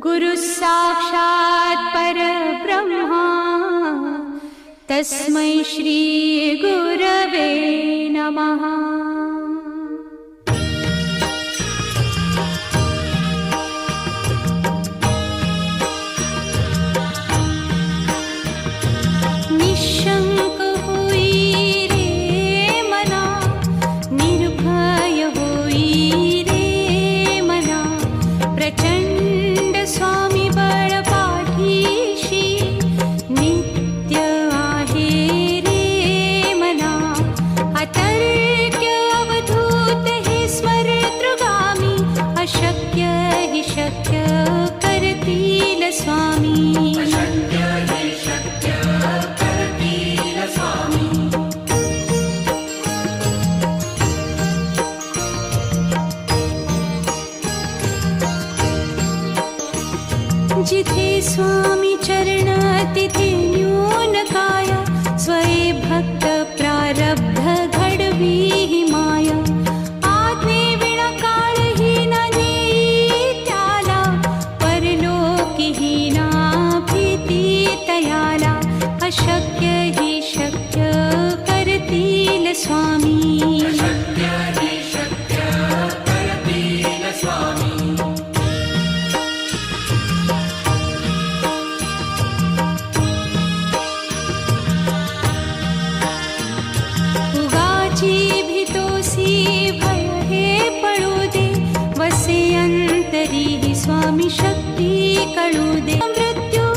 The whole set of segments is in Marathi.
गुरु साक्षात् परब्रह्मा तस्मै श्री गुरवे नमः। निशंक होई रे मना, निर्भय होई रे मना, प्रचंड स्वामी बळ पाठीशी नित्य आहे रे मना। अतर्क्य अवधूत हे स्मरतृगामी, अशक्य हि शक्य करतील स्वामी। जिथे स्वामी चरण तिथे न्यून काय, स्वये भक्त प्रारब्ध घडवी ही माया। आज्ञे विना काळहीन नेई त्याला, परलोकीहीना भीती तयाला। अशक्य हि शक्य करतील स्वामी। भय हे पळू दे, वसे अंतरी ही स्वामी शक्ती कळू दे। मृत्यू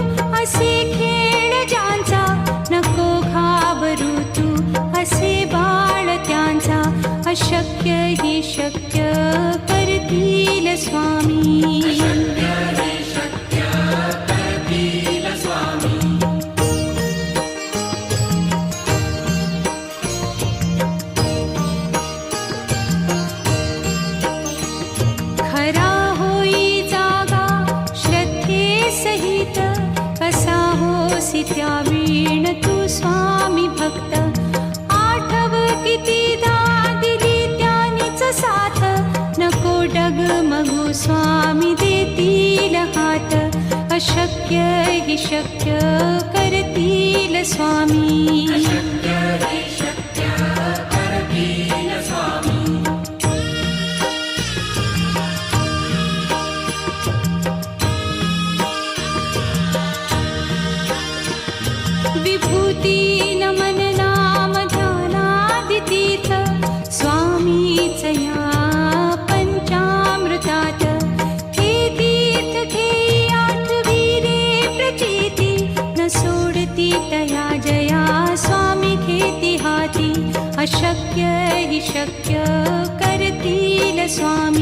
असे खेळ ज्यांचा, नको घाबरू तू असे बाळ त्यांचा। अशक्य ही शक्य करतील स्वामी। खरा होई जागा श्रद्धे सहित, कसा होसी त्या वीण तू स्वामी भक्त। आठव कितीदा दिली त्यानीच साथ, नको डगमगू स्वामी देतील हात। अशक्य हि शक्य करतील स्वामी। विभूती नमन नाम ध्यानादितीर्थ, स्वामीच या पंचामृतात। हे तीर्थ घेई आठवी रे प्रचिती, न सोडती तया जया स्वामी घेती हाती। अशक्य हि शक्य करतील स्वामी।